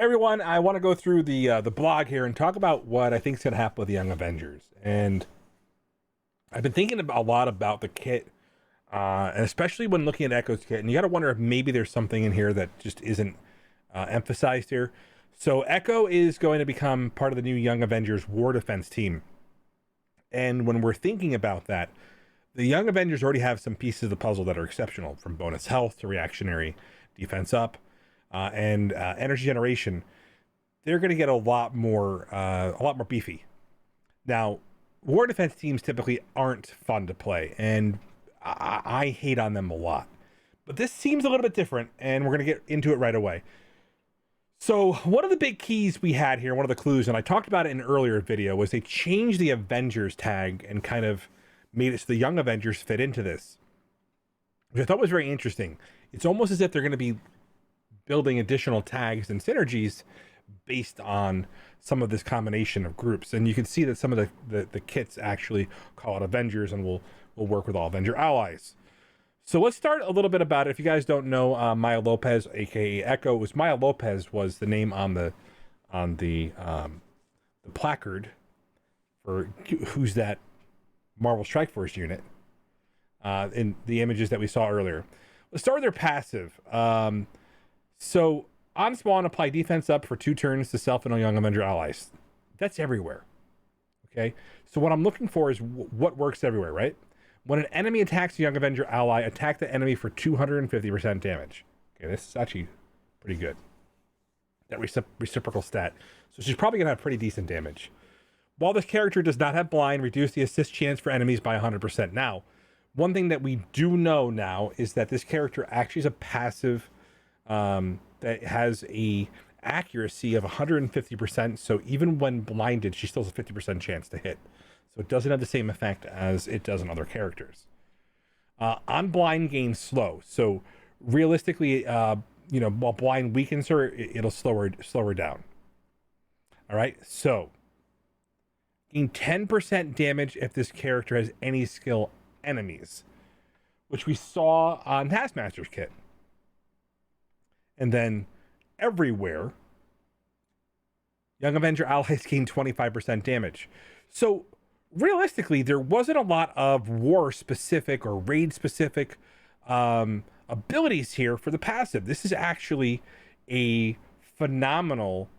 Everyone, I want to go through the blog here and talk about what I think is going to happen with the Young Avengers. And I've been thinking a lot about the kit, and especially when looking at Echo's kit. And you got to wonder if maybe there's something in here that just isn't emphasized here. So Echo is going to become part of the new Young Avengers War Defense team. And when we're thinking about that, the Young Avengers already have some pieces of the puzzle that are exceptional, from bonus health to reactionary defense up. And energy generation. They're going to get a lot more beefy. Now, war defense teams typically aren't fun to play, and I hate on them a lot. But this seems a little bit different, and we're going to get into it right away. So one of the big keys we had here, one of the clues, and I talked about it in an earlier video, was they changed the Avengers tag and kind of made it so the Young Avengers fit into this, which I thought was very interesting. It's almost as if they're going to be building additional tags and synergies based on some of this combination of groups. And you can see that some of the kits actually call it Avengers and will work with all Avenger allies. So let's start a little bit about it. If you guys don't know, Maya Lopez, aka Echo, Maya Lopez was the name on the placard for who's that Marvel Strike Force unit in the images that we saw earlier. Let's start with their passive. So on spawn, apply defense up for 2 turns to self and Young Avenger allies. That's everywhere. Okay. So what I'm looking for is what works everywhere, right? When an enemy attacks a Young Avenger ally, attack the enemy for 250% damage. Okay, this is actually pretty good. That reciprocal stat. So she's probably gonna have pretty decent damage. While this character does not have blind, reduce the assist chance for enemies by 100%. Now, one thing that we do know now is that this character actually is a passive that has a accuracy of 150%. So even when blinded, she still has a 50% chance to hit. So it doesn't have the same effect as it does in other characters. On blind, gain slow. So realistically, while blind weakens her, it'll slow her down. All right. So gain 10% damage if this character has any skill enemies, which we saw on Taskmaster's kit. And then everywhere, Young Avenger allies gain 25% damage. So realistically, there wasn't a lot of war-specific or raid-specific abilities here for the passive. This is actually a phenomenal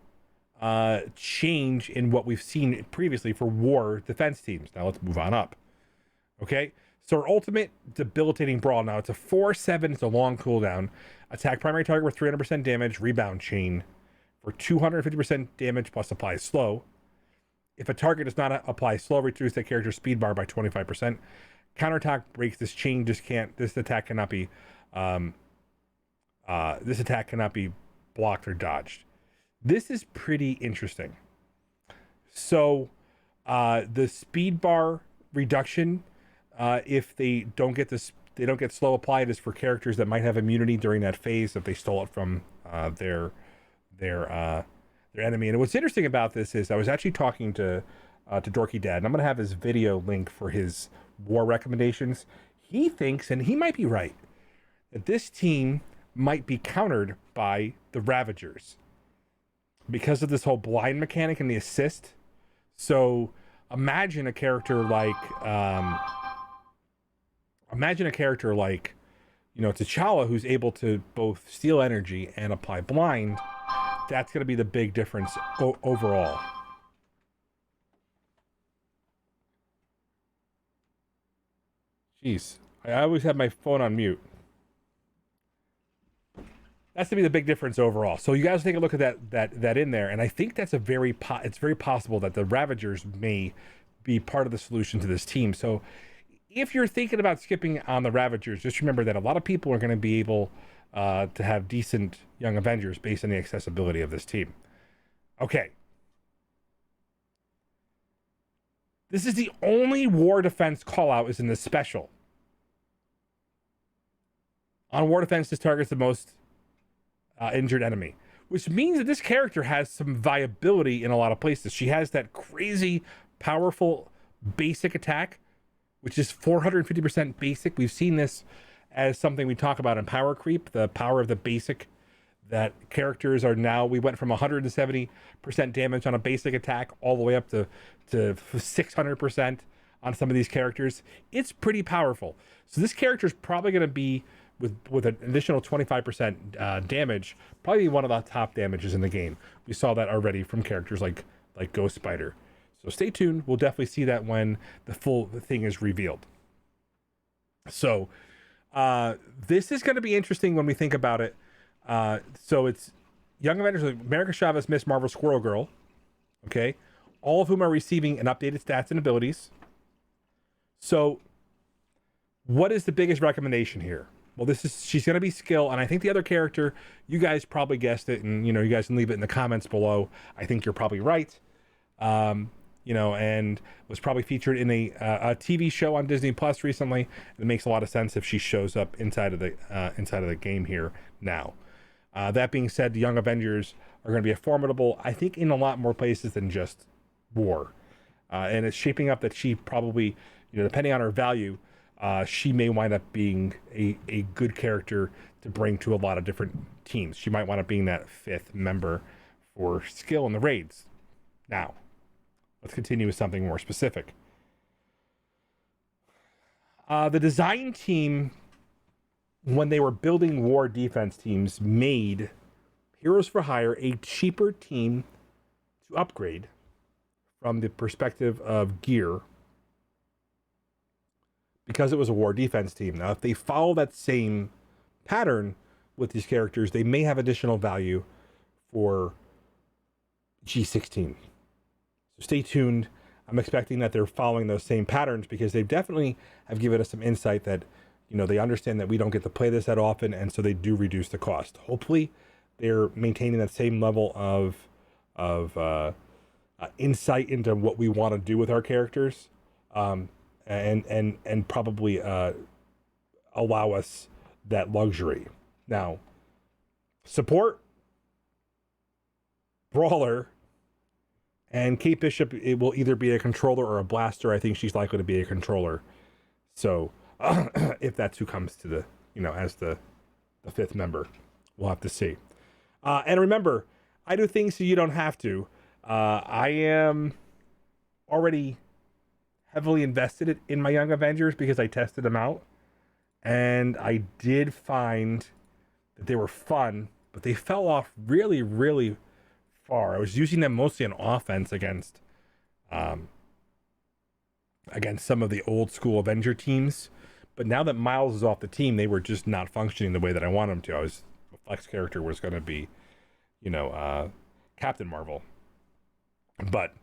change in what we've seen previously for war defense teams. Now let's move on up. Okay, so our ultimate, Debilitating Brawl. Now it's a 4/7, it's a long cooldown. Attack primary target with 300% damage, rebound chain for 250% damage plus apply slow. If a target does not apply slow, reduce the character's speed bar by 25%. Counterattack breaks this chain. This attack cannot be blocked or dodged. This is pretty interesting. So the speed bar reduction, if they don't get slow applied, is for characters that might have immunity during that phase if they stole it from their enemy. And what's interesting about this is I was actually talking to Dorky Dad, and I'm gonna have his video link for his war recommendations. He thinks, and he might be right, that this team might be countered by the Ravagers because of this whole blind mechanic and the assist. So imagine a character like T'Challa, who's able to both steal energy and apply blind. That's going to be the big difference overall. Jeez, I always have my phone on mute. That's going to be the big difference overall. So you guys take a look at that in there, and I think that's it's very possible that the Ravagers may be part of the solution to this team. So if you're thinking about skipping on the Ravagers, just remember that a lot of people are going to be able to have decent Young Avengers based on the accessibility of this team. Okay. This is the only war defense callout is in this special. On war defense, this targets the most injured enemy, which means that this character has some viability in a lot of places. She has that crazy, powerful basic attack, which is 450% basic. We've seen this as something we talk about in power creep, the power of the basic that characters are now, we went from 170% damage on a basic attack all the way up to 600% on some of these characters. It's pretty powerful. So this character is probably going to be, with an additional 25% damage, probably one of the top damages in the game. We saw that already from characters like Ghost Spider. So stay tuned. We'll definitely see that when the full thing is revealed. So this is going to be interesting when we think about it. So it's Young Avengers, America Chavez, Miss Marvel, Squirrel Girl. Okay. All of whom are receiving an updated stats and abilities. So what is the biggest recommendation here? Well, she's going to be skill. And I think the other character, you guys probably guessed it. And, you guys can leave it in the comments below. I think you're probably right. And was probably featured in a TV show on Disney Plus recently. It makes a lot of sense if she shows up inside of the game here now. That being said, the Young Avengers are going to be a formidable, I think, in a lot more places than just war. And it's shaping up that she probably, depending on her value, she may wind up being a good character to bring to a lot of different teams. She might wind up being that fifth member for skill in the raids. Now, let's continue with something more specific. The design team, when they were building war defense teams, made Heroes for Hire a cheaper team to upgrade from the perspective of gear, because it was a war defense team. Now, if they follow that same pattern with these characters, they may have additional value for G16. So stay tuned. I'm expecting that they're following those same patterns, because they definitely have given us some insight that, they understand that we don't get to play this that often, and so they do reduce the cost. Hopefully, they're maintaining that same level of insight into what we want to do with our characters, and probably allow us that luxury. Now, support, brawler, and Kate Bishop, it will either be a controller or a blaster. I think she's likely to be a controller. So if that's who comes to the, as the fifth member, we'll have to see. And remember, I do things so you don't have to. I am already heavily invested in my Young Avengers because I tested them out. And I did find that they were fun, but they fell off really, really far. I was using them mostly on offense against some of the old school Avenger teams. But now that Miles is off the team, they were just not functioning the way that I wanted them to. The flex character was going to be, Captain Marvel. But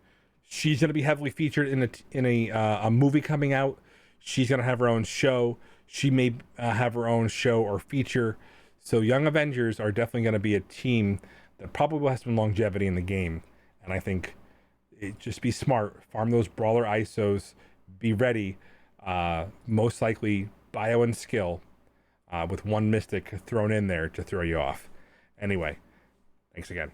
she's going to be heavily featured in a movie coming out. She's going to have her own show. She may have her own show or feature. So Young Avengers are definitely going to be a team that probably will have some longevity in the game. And I think just be smart. Farm those brawler ISOs. Be ready. Most likely bio and skill with one mystic thrown in there to throw you off. Anyway, thanks again.